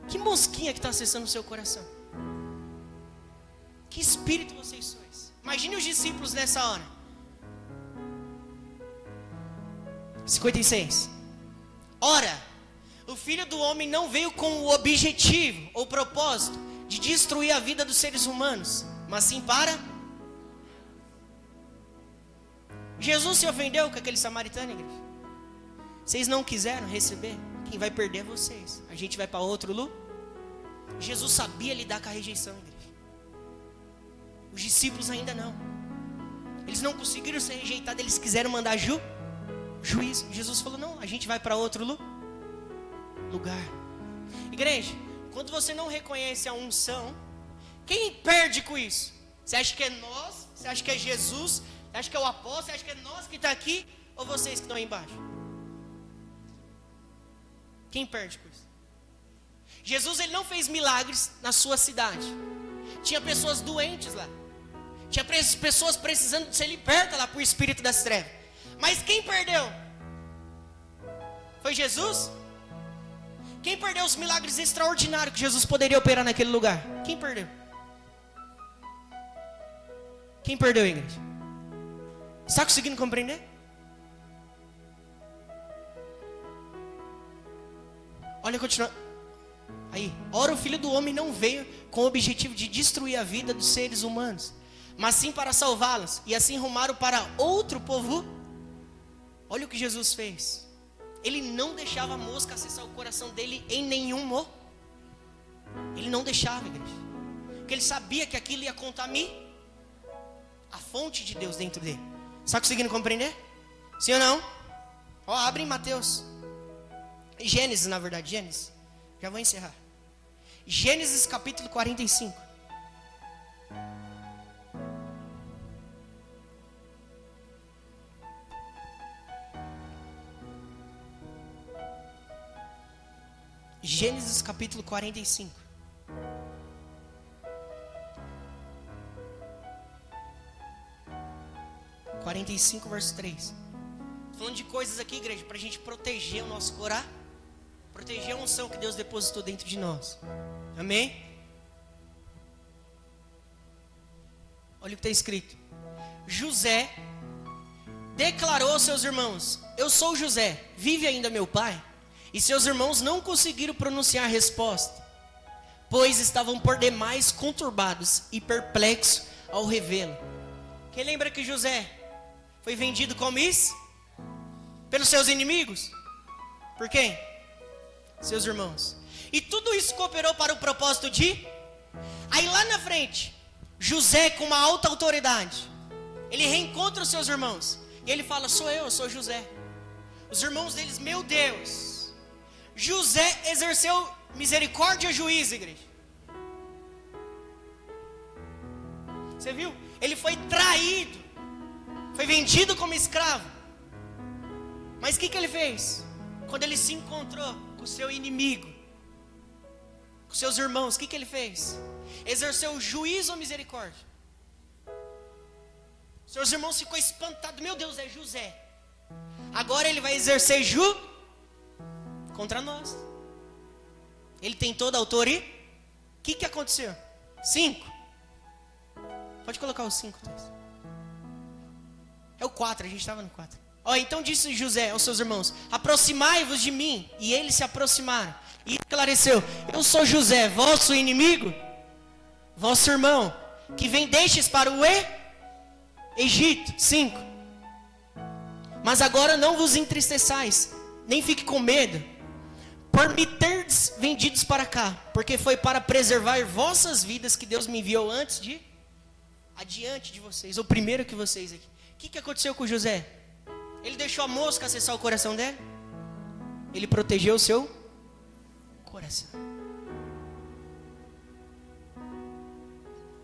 Que mosquinha que está acessando o seu coração? Que espírito vocês sois? Imagine os discípulos nessa hora. 56. Ora, o Filho do Homem não veio com o objetivo ou propósito de destruir a vida dos seres humanos, mas sim para... Jesus se ofendeu com aquele samaritano, igreja? Vocês não quiseram receber? Quem vai perder é vocês. A gente vai para outro lugar. Jesus sabia lidar com a rejeição, igreja. Os discípulos ainda não. Eles não conseguiram ser rejeitados, eles quiseram mandar juízo. Jesus falou: não, a gente vai para outro lugar. Igreja, quando você não reconhece a unção, quem perde com isso? Você acha que é nós? Você acha que é Jesus? Você acha que é o apóstolo? Você acha que é nós que está aqui? Ou vocês que estão aí embaixo? Quem perde com isso? Jesus, ele não fez milagres na sua cidade. Tinha pessoas doentes lá. Tinha pessoas precisando de ser libertas lá por espírito das trevas. Mas quem perdeu? Foi Jesus? Quem perdeu os milagres extraordinários que Jesus poderia operar naquele lugar? Quem perdeu? Quem perdeu, igreja? Está conseguindo compreender? Olha, continua. Aí, ora, o Filho do Homem não veio com o objetivo de destruir a vida dos seres humanos, mas sim para salvá-los. E assim rumaram para outro povo. Olha o que Jesus fez. Ele não deixava a mosca acessar o coração dele em nenhum momento. Ele não deixava, igreja. Porque ele sabia que aquilo ia contaminar a fonte de Deus dentro dele. Está conseguindo compreender? Sim ou não? Ó, abre em Mateus. Gênesis, na verdade, Gênesis. Já vou encerrar. Gênesis capítulo 45. Gênesis capítulo 45. Verso 3. Falando de coisas aqui, igreja, para a gente proteger o nosso coração, proteger a unção que Deus depositou dentro de nós. Amém? Olha o que está escrito. José declarou aos seus irmãos: eu sou José, vive ainda meu pai? E seus irmãos não conseguiram pronunciar a resposta, pois estavam por demais conturbados e perplexos ao revê-lo. Quem lembra que José foi vendido como isso? Pelos seus inimigos? Por quem? Seus irmãos. E tudo isso cooperou para o propósito de... Aí lá na frente, José, com uma alta autoridade, ele reencontra os seus irmãos. E ele fala: eu sou José. Os irmãos deles: meu Deus, José exerceu misericórdia e juízo, igreja. Você viu? Ele foi traído, foi vendido como escravo. Mas o que ele fez? Quando ele se encontrou com o seu inimigo, com seus irmãos, o que ele fez? Exerceu juízo ou misericórdia? Seus irmãos ficou espantados: meu Deus, é José. Agora ele vai exercer contra nós. Ele tem toda a autoridade. O que aconteceu? 5. Pode colocar o 5. É o 4, a gente estava no 4. Então disse José aos seus irmãos: aproximai-vos de mim. E eles se aproximaram. E esclareceu: eu sou José, vosso inimigo. vosso irmão, que vendestes para o Egito. 5. Mas agora não vos entristeçais, nem fique com medo, por me terdes vendidos para cá, porque foi para preservar vossas vidas que Deus me enviou adiante de vocês. O primeiro que vocês aqui. O que aconteceu com José? Ele deixou a mosca acessar o coração dele? Ele protegeu o seu coração.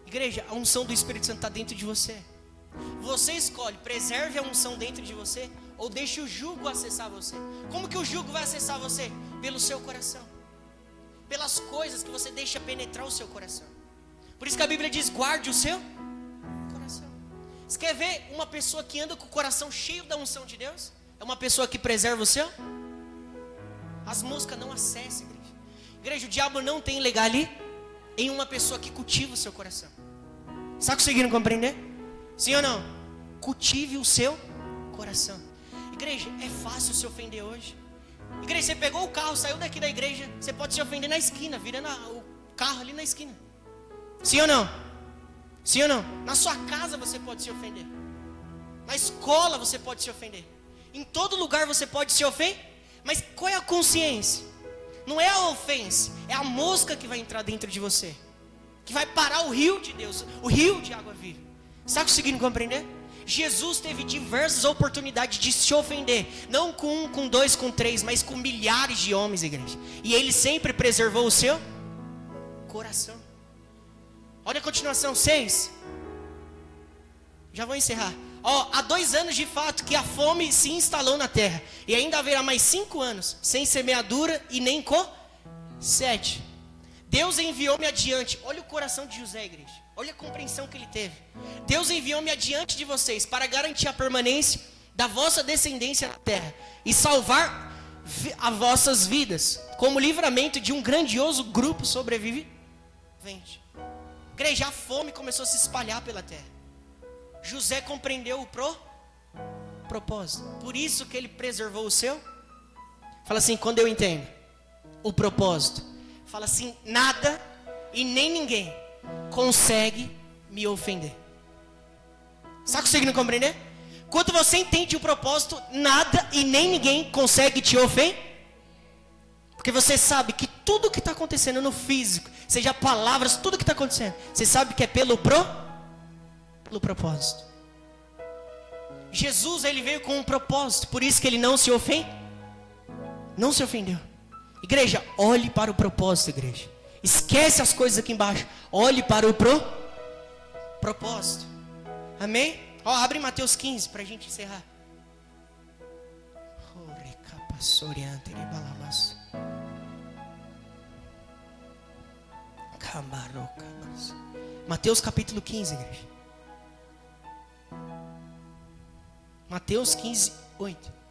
Igreja, a unção do Espírito Santo está dentro de você. Você escolhe, preserve a unção dentro de você, ou deixe o jugo acessar você. Como que o jugo vai acessar você? Pelo seu coração, pelas coisas que você deixa penetrar o seu coração. Por isso que a Bíblia diz, guarde o seu coração. Você quer ver uma pessoa que anda com o coração cheio da unção de Deus? É uma pessoa que preserva o seu. As moscas não acessam, igreja. Igreja, o diabo não tem lugar ali em uma pessoa que cultiva o seu coração. Está conseguindo compreender? Sim ou não? Cultive o seu coração. Igreja, é fácil se ofender hoje. Igreja, você pegou o carro, saiu daqui da igreja, você pode se ofender na esquina, virando o carro ali na esquina. Sim ou não? Sim ou não? Na sua casa você pode se ofender. Na escola você pode se ofender. Em todo lugar você pode se ofender. Mas qual é a consciência? Não é a ofensa, é a mosca que vai entrar dentro de você, que vai parar o rio de Deus, o rio de água viva. Está conseguindo compreender? Jesus teve diversas oportunidades de se ofender, não com 1, com 2, com 3, mas com milhares de homens, igreja. E ele sempre preservou o seu coração. Olha a continuação, 6. Já vou encerrar. Há 2 anos de fato que a fome se instalou na terra, e ainda haverá mais 5 anos, sem semeadura e nem 7. Deus enviou-me adiante. Olha o coração de José, igreja. Olha a compreensão que ele teve. Deus enviou-me adiante de vocês para garantir a permanência da vossa descendência na terra e salvar as vossas vidas, como livramento de um grandioso grupo sobrevivente. Igreja, a fome começou a se espalhar pela terra. José compreendeu o propósito. Por isso que ele preservou o seu. Fala assim, quando eu entendo o propósito, fala assim, nada e nem ninguém consegue me ofender. Está conseguindo compreender? Quando você entende o propósito, nada e nem ninguém consegue te ofender. Porque você sabe que tudo que está acontecendo no físico, seja palavras, tudo que está acontecendo, você sabe que é pelo propósito. Jesus, ele veio com um propósito, por isso que ele não se ofendeu. Igreja, olhe para o propósito, igreja. Esquece as coisas aqui embaixo. Olhe para o propósito. Amém? Abre Mateus 15 para a gente encerrar. Mateus capítulo 15, igreja. Mateus 15, 8.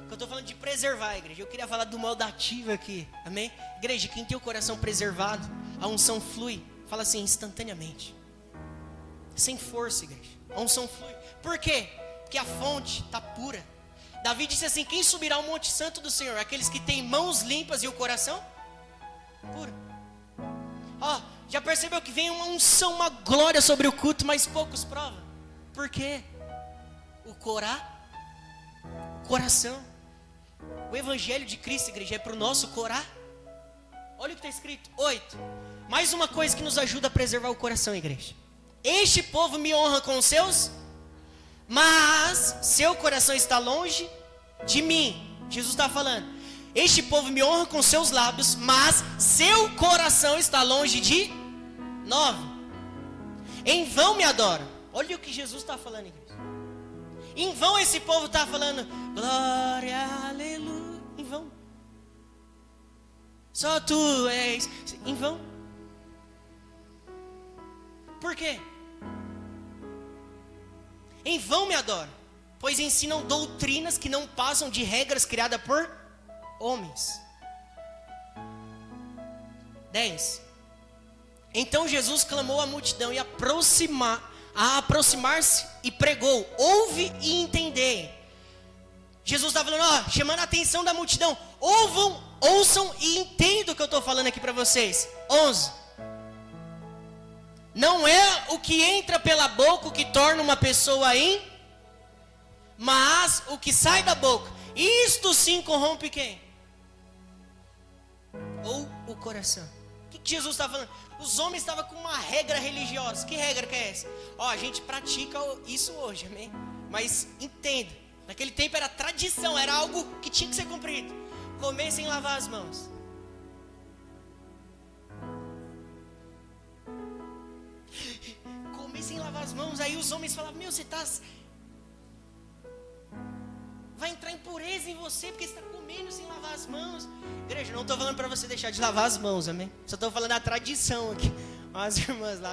Eu estou falando de preservar, igreja. Eu queria falar do modo ativo aqui. Amém? Igreja, quem tem o coração preservado, a unção flui. Fala assim, instantaneamente. Sem força, igreja. A unção flui. Por quê? Porque a fonte está pura. Davi disse assim, quem subirá ao monte santo do Senhor? Aqueles que têm mãos limpas e o coração puro. Já percebeu que vem uma unção, uma glória sobre o culto, mas poucos provam? Por quê? O coração. O evangelho de Cristo, igreja, é para o nosso coração. Olha o que está escrito, 8. Mais uma coisa que nos ajuda a preservar o coração, igreja. Este povo me honra com os seus, mas seu coração está longe de mim. Jesus está falando, este povo me honra com seus lábios, mas seu coração está longe de 9. Em vão me adoram. Olha o que Jesus está falando, igreja. Em vão esse povo está falando glória, aleluia. Em vão. Só tu és. Em vão. Por quê? Em vão me adoram, pois ensinam doutrinas que não passam de regras criadas por homens. 10. Então Jesus clamou à multidão e aproximar-se e pregou, ouve e entendei. Jesus está falando, chamando a atenção da multidão, ouçam e entendam o que eu estou falando aqui para vocês. 11. Não é o que entra pela boca o que torna uma pessoa mas o que sai da boca. Isto sim corrompe quem? Ou o coração. O que Jesus está falando? Os homens estavam com uma regra religiosa. Que regra que é essa? A gente pratica isso hoje, amém? Mas entenda, naquele tempo era tradição, era algo que tinha que ser cumprido. Comer sem lavar as mãos. Comer sem lavar as mãos. Aí os homens falavam, você vai entrar impureza em você, porque você está comendo sem lavar as mãos. Igreja, não estou falando para você deixar de lavar as mãos, amém? Só estou falando da tradição aqui. As irmãs lá,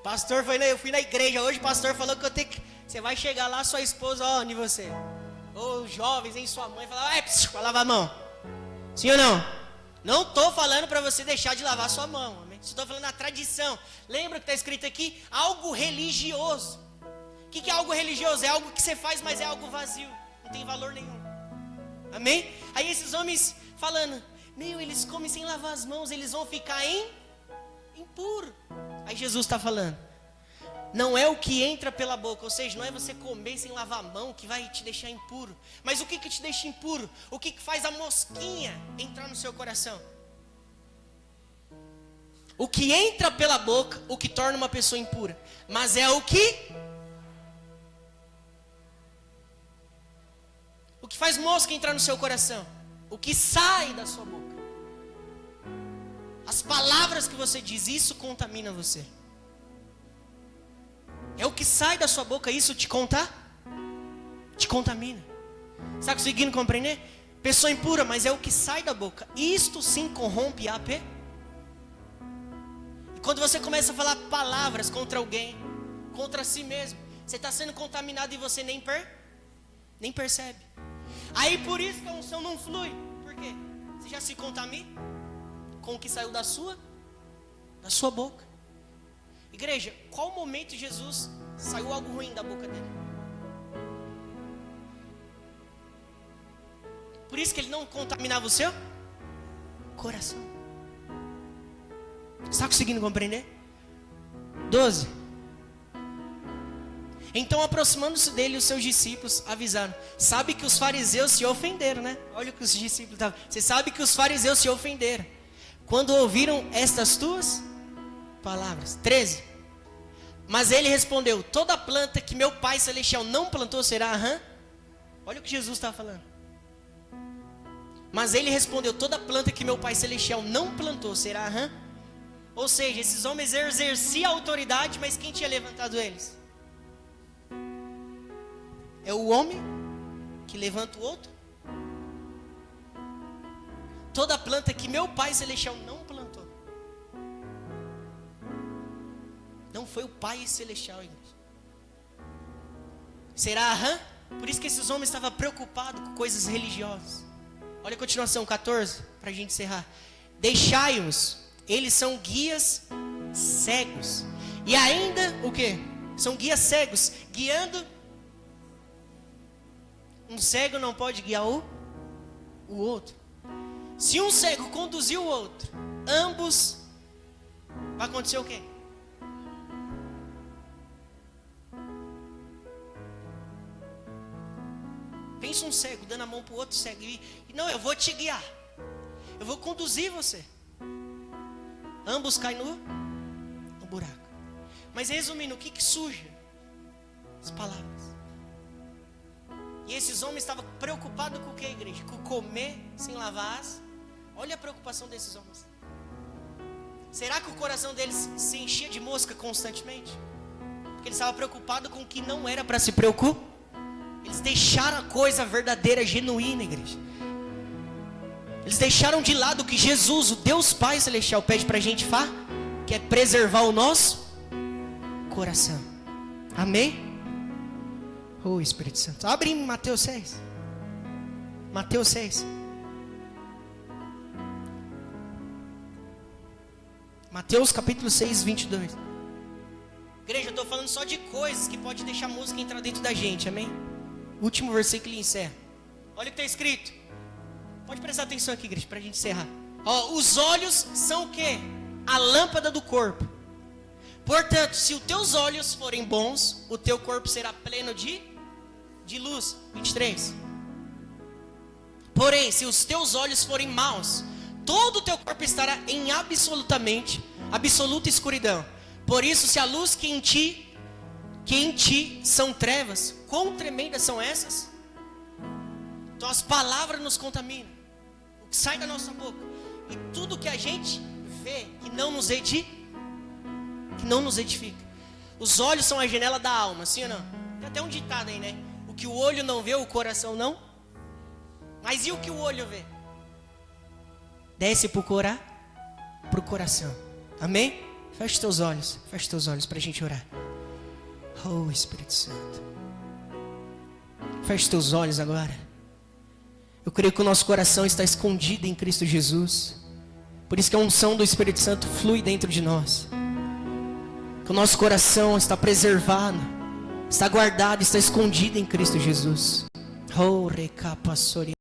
pastor eu fui na igreja hoje, o pastor falou que você vai chegar lá, sua esposa, em você. Ou os jovens, em sua mãe, vai lavar a mão. Sim ou não? Não estou falando para você deixar de lavar sua mão, amém? Só estou falando da tradição. Lembra que está escrito aqui? Algo religioso. O que é algo religioso? É algo que você faz, mas é algo vazio. Não tem valor nenhum. Amém? Aí esses homens falando, eles comem sem lavar as mãos, eles vão ficar impuro. Aí Jesus está falando, não é o que entra pela boca, ou seja, não é você comer sem lavar a mão que vai te deixar impuro. Mas o que te deixa impuro? O que faz a mosquinha entrar no seu coração? O que entra pela boca, o que torna uma pessoa impura. Mas é o que faz mosca entrar no seu coração? O que sai da sua boca. As palavras que você diz, isso contamina você. É o que sai da sua boca, isso te contamina. Está conseguindo compreender? Pessoa impura, mas é o que sai da boca. Isto sim corrompe a pé. E quando você começa a falar palavras contra alguém, contra si mesmo, você está sendo contaminado e você nem percebe. Aí por isso que a unção não flui. Por quê? Você já se contamina com o que saiu da sua boca. Igreja, qual momento Jesus saiu algo ruim da boca dele? Por isso que ele não contaminava o seu coração. Está conseguindo compreender? 12. Então, aproximando-se dele, os seus discípulos avisaram. Sabe que os fariseus se ofenderam, né? Olha o que os discípulos estavam. Você sabe que os fariseus se ofenderam quando ouviram estas tuas palavras. 13. Mas ele respondeu, toda planta que meu Pai Celestial não plantou será Olha o que Jesus está falando. Mas ele respondeu, toda planta que meu Pai Celestial não plantou será Ou seja, esses homens exerciam a autoridade, mas quem tinha levantado eles? É o homem que levanta o outro. Toda planta que meu Pai Celestial não plantou. Não foi o Pai Celestial, igreja. Será Por isso que esses homens estavam preocupados com coisas religiosas. Olha a continuação, 14, para a gente encerrar. Deixai-os, eles são guias cegos. E ainda, o quê? São guias cegos, guiando. Um cego não pode guiar o outro. Se um cego conduzir o outro, ambos, vai acontecer o quê? Pensa um cego dando a mão para o outro cego e não, eu vou te guiar, eu vou conduzir você. Ambos caem no buraco. Mas resumindo, o que suja? As palavras. E esses homens estavam preocupados com o que, igreja? Com comer sem lavar as. Olha a preocupação desses homens. Será que o coração deles se enchia de mosca constantemente? Porque eles estavam preocupados com o que não era para se preocupar. Eles deixaram a coisa verdadeira, genuína, igreja. Eles deixaram de lado o que Jesus, o Deus Pai Celestial, pede para a gente fazer, que é preservar o nosso coração. Amém? Oh, Espírito Santo. Abre em Mateus 6. Mateus 6. Mateus capítulo 6, 22. Igreja, eu estou falando só de coisas que pode deixar a música entrar dentro da gente, amém? Último versículo e encerra. Olha o que está escrito. Pode prestar atenção aqui, igreja, para a gente encerrar. Os olhos são o quê? A lâmpada do corpo. Portanto, se os teus olhos forem bons, o teu corpo será pleno de luz. 23. Porém, se os teus olhos forem maus, todo o teu corpo estará em absoluta escuridão. Por isso, se a luz que em ti são trevas, quão tremendas são essas? Então as palavras nos contaminam, o que sai da nossa boca, e tudo que a gente vê que não nos edifica. Os olhos são a janela da alma, sim ou não? Tem até um ditado aí, né? O que o olho não vê, o coração não. Mas e o que o olho vê? Desce pro coração. Amém? Feche teus olhos para a gente orar. Oh, Espírito Santo. Feche teus olhos agora. Eu creio que o nosso coração está escondido em Cristo Jesus. Por isso que a unção do Espírito Santo flui dentro de nós. Que o nosso coração está preservado, está guardado, está escondido em Cristo Jesus. Oh, recapassori.